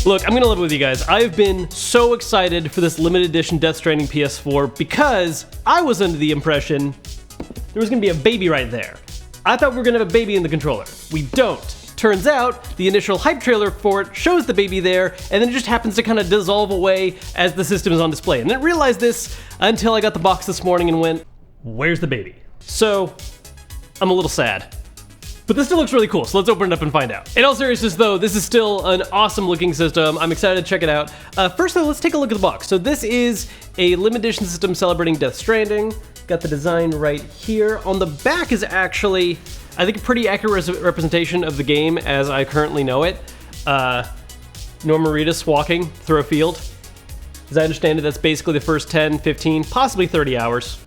Look, I'm gonna live with you guys. I've been so excited for this limited edition Death Stranding PS4 because I was under the impression there was gonna be a baby right there. I thought we were gonna have a baby in the controller. We don't. Turns out, the initial hype trailer for it shows the baby there, and then it just happens to kind of dissolve away as the system is on display. And I didn't realize this until I got the box this morning and went, where's the baby? So, I'm a little sad. But this still looks really cool, so let's open it up and find out. In all seriousness though, this is still an awesome looking system. I'm excited to check it out. First though, let's take a look at the box. So this is a limited edition system celebrating Death Stranding. Got the design right here. On the back is actually, I think, a pretty accurate representation of the game as I currently know it. Norman Reedus walking through a field. As I understand it, that's basically the first 10, 15, possibly 30 hours.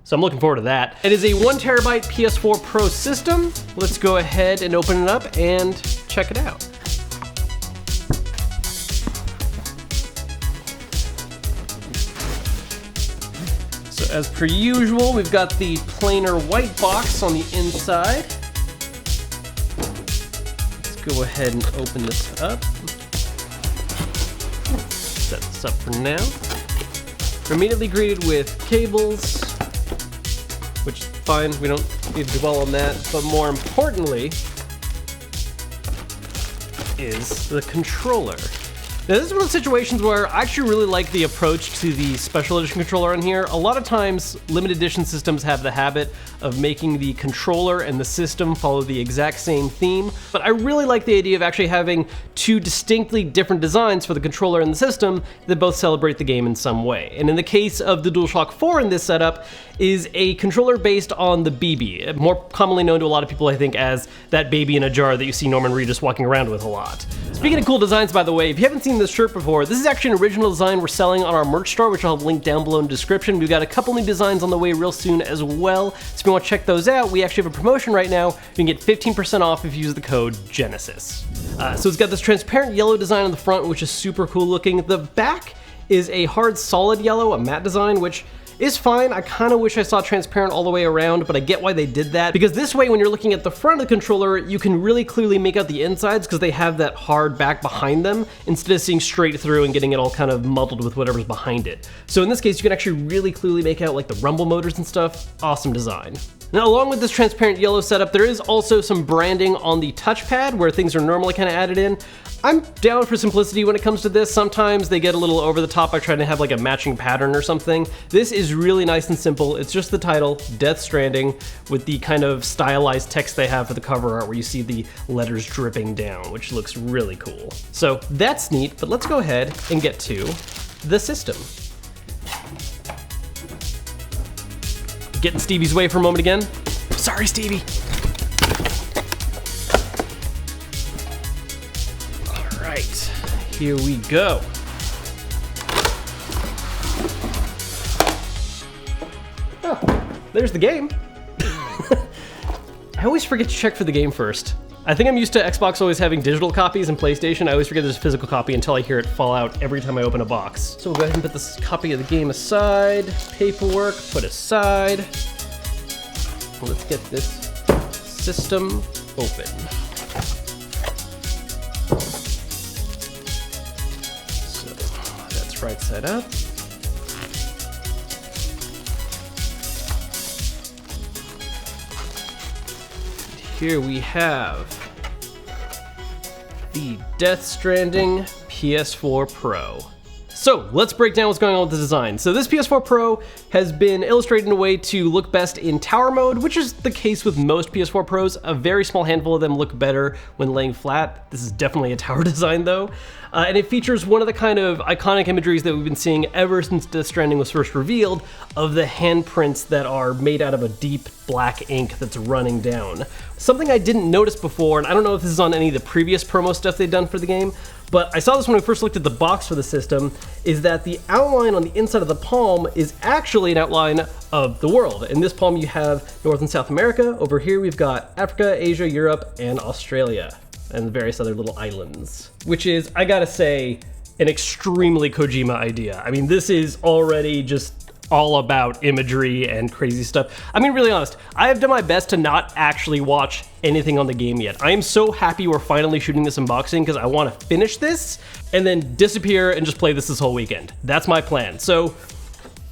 So I'm looking forward to that. It is a 1TB PS4 Pro system. Let's go ahead and open it up and check it out. So as per usual, we've got the plainer white box on the inside. Let's go ahead and open this up. Set this up for now. We're immediately greeted with cables, which is fine, we don't need to dwell on that, but more importantly is the controller. Now this is one of the situations where I actually really like the approach to the special edition controller on here. A lot of times limited edition systems have the habit of making the controller and the system follow the exact same theme, but I really like the idea of actually having two distinctly different designs for the controller and the system that both celebrate the game in some way. And in the case of the DualShock 4 in this setup is a controller based on the BB, more commonly known to a lot of people I think as that baby in a jar that you see Norman Reedus walking around with a lot. Speaking of cool designs, by the way, if you haven't seen this shirt before, this is actually an original design we're selling on our merch store, which I'll link down below in the description. We've got a couple new designs on the way real soon as well, so if you want to check those out, we actually have a promotion right now. You can get 15% off if you use the code Genesis. So it's got this transparent yellow design on the front, which is super cool looking. The back is a hard solid yellow, a matte design, which is fine. I kind of wish I saw transparent all the way around, but I get why they did that, because this way when you're looking at the front of the controller, you can really clearly make out the insides because they have that hard back behind them instead of seeing straight through and getting it all kind of muddled with whatever's behind it. So in this case, you can actually really clearly make out like the rumble motors and stuff. Awesome design. Now, along with this transparent yellow setup, there is also some branding on the touchpad where things are normally kind of added in. I'm down for simplicity when it comes to this. Sometimes they get a little over the top by trying to have like a matching pattern or something. This is really nice and simple. It's just the title, Death Stranding, with the kind of stylized text they have for the cover art where you see the letters dripping down, which looks really cool. So that's neat, but let's go ahead and get to the system. Get in Stevie's way for a moment again. Sorry, Stevie. All right, here we go. Oh, there's the game. I always forget to check for the game first. I think I'm used to Xbox always having digital copies and PlayStation. I always forget there's a physical copy until I hear it fall out every time I open a box. So we'll go ahead and put this copy of the game aside. Paperwork put aside. Let's get this system open. So that's right side up. Here we have the Death Stranding PS4 Pro. So let's break down what's going on with the design. So this PS4 Pro has been illustrated in a way to look best in tower mode, which is the case with most PS4 Pros. A very small handful of them look better when laying flat. This is definitely a tower design though. And it features one of the kind of iconic imageries that we've been seeing ever since Death Stranding was first revealed, of the handprints that are made out of a deep black ink that's running down. Something I didn't notice before, and I don't know if this is on any of the previous promo stuff they've done for the game, but I saw this when we first looked at the box for the system, is that the outline on the inside of the palm is actually an outline of the world. In this palm you have North and South America. Over here we've got Africa, Asia, Europe, and Australia, and various other little islands. Which is, I gotta say, an extremely Kojima idea. I mean, this is already just all about imagery and crazy stuff. I mean, really honest, I have done my best to not actually watch anything on the game yet. I am so happy we're finally shooting this unboxing because I want to finish this and then disappear and just play this whole weekend. That's my plan. So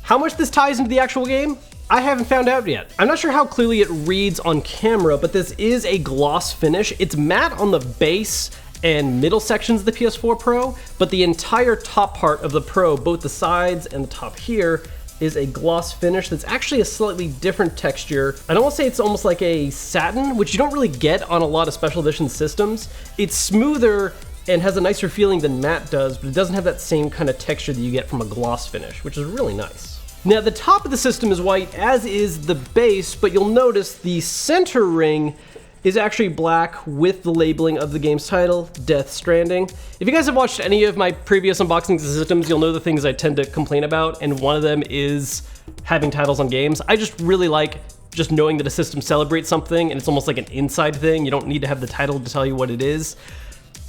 how much this ties into the actual game, I haven't found out yet. I'm not sure how clearly it reads on camera, but this is a gloss finish. It's matte on the base and middle sections of the PS4 Pro, but the entire top part of the Pro, both the sides and the top here, is a gloss finish that's actually a slightly different texture. I'd almost say it's almost like a satin, which you don't really get on a lot of special edition systems. It's smoother and has a nicer feeling than matte does, but it doesn't have that same kind of texture that you get from a gloss finish, which is really nice. Now, the top of the system is white, as is the base, but you'll notice the center ring is actually black with the labeling of the game's title, Death Stranding. If you guys have watched any of my previous unboxings of systems, you'll know the things I tend to complain about, and one of them is having titles on games. I just really like just knowing that a system celebrates something, and it's almost like an inside thing. You don't need to have the title to tell you what it is.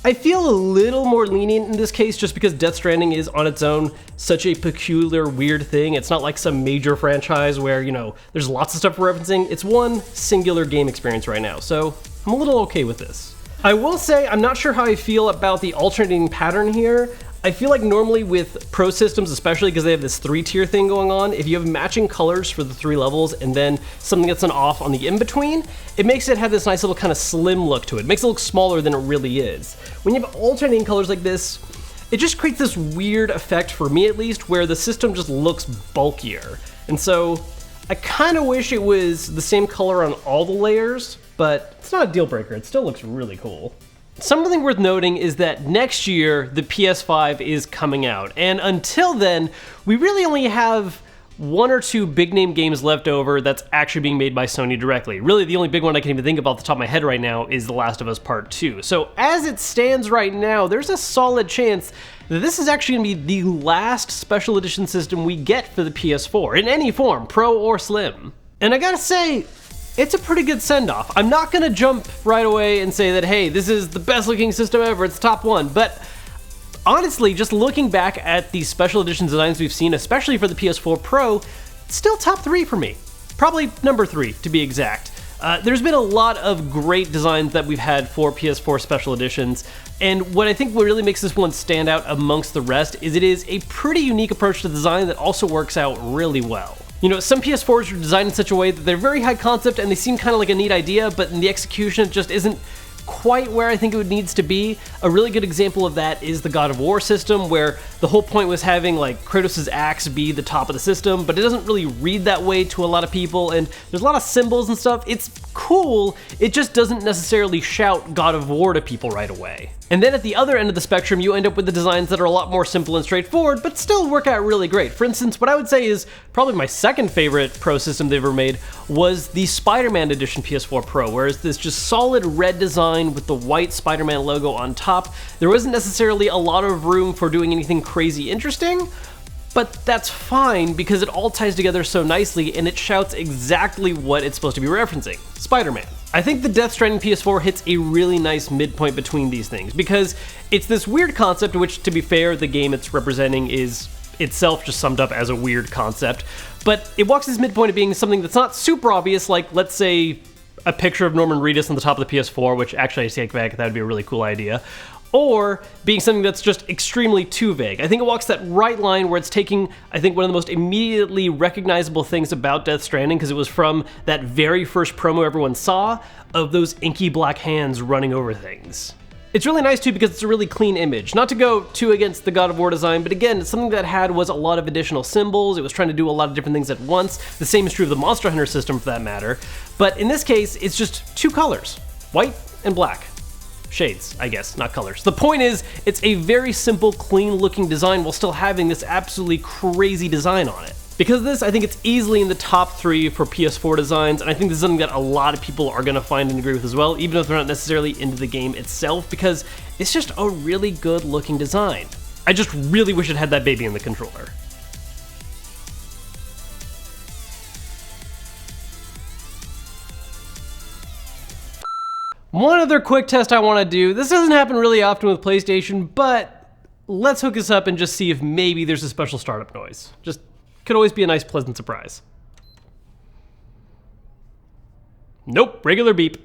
I feel a little more lenient in this case just because Death Stranding is on its own such a peculiar, weird thing. It's not like some major franchise where, you know, there's lots of stuff we're referencing. It's one singular game experience right now, so I'm a little okay with this. I will say I'm not sure how I feel about the alternating pattern here. I feel like normally with Pro systems, especially because they have this 3-tier thing going on, if you have matching colors for the 3 levels and then something that's an off on the in-between, it makes it have this nice little kind of slim look to it. It makes it look smaller than it really is. When you have alternating colors like this, it just creates this weird effect, for me at least, where the system just looks bulkier. And so I kind of wish it was the same color on all the layers, but it's not a deal breaker. It still looks really cool. Something worth noting is that next year, the PS5 is coming out, and until then, we really only have 1 or 2 big name games left over that's actually being made by Sony directly. Really, the only big one I can even think of off the top of my head right now is The Last of Us Part 2. So as it stands right now, there's a solid chance that this is actually going to be the last special edition system we get for the PS4, in any form, Pro or Slim. And I gotta say, it's a pretty good send-off. I'm not gonna jump right away and say that, hey, this is the best looking system ever, it's top 1, but honestly, just looking back at the special edition designs we've seen, especially for the PS4 Pro, it's still top 3 for me. Probably number 3, to be exact. There's been a lot of great designs that we've had for PS4 special editions, and what I think what really makes this one stand out amongst the rest is it is a pretty unique approach to design that also works out really well. You know, some PS4s are designed in such a way that they're very high concept and they seem kind of like a neat idea, but in the execution it just isn't quite where I think it needs to be. A really good example of that is the God of War system, where the whole point was having like Kratos' axe be the top of the system, but it doesn't really read that way to a lot of people, and there's a lot of symbols and stuff. It's cool, it just doesn't necessarily shout God of War to people right away. And then at the other end of the spectrum, you end up with the designs that are a lot more simple and straightforward, but still work out really great. For instance, what I would say is probably my second favorite Pro system they've ever made was the Spider-Man Edition PS4 Pro, where it's this just solid red design with the white Spider-Man logo on top. There wasn't necessarily a lot of room for doing anything crazy interesting, but that's fine because it all ties together so nicely and it shouts exactly what it's supposed to be referencing: Spider-Man. I think the Death Stranding PS4 hits a really nice midpoint between these things because it's this weird concept, which, to be fair, the game it's representing is itself just summed up as a weird concept, but it walks this midpoint of being something that's not super obvious, like, let's say, a picture of Norman Reedus on the top of the PS4, which actually I take back, that would be a really cool idea, or being something that's just extremely too vague. I think it walks that right line where it's taking, I think, one of the most immediately recognizable things about Death Stranding, because it was from that very first promo everyone saw, of those inky black hands running over things. It's really nice too because it's a really clean image. Not to go too against the God of War design, but again, something that had was a lot of additional symbols. It was trying to do a lot of different things at once. The same is true of the Monster Hunter system for that matter. But in this case, it's just 2 colors, white and black. Shades, I guess, not colors. The point is, it's a very simple, clean-looking design while still having this absolutely crazy design on it. Because of this, I think it's easily in the top 3 for PS4 designs, and I think this is something that a lot of people are going to find and agree with as well, even if they're not necessarily into the game itself, because it's just a really good-looking design. I just really wish it had that baby in the controller. One other quick test I want to do. This doesn't happen really often with PlayStation, but let's hook this up and just see if maybe there's a special startup noise. Just Could always be a nice pleasant surprise. Nope, regular beep.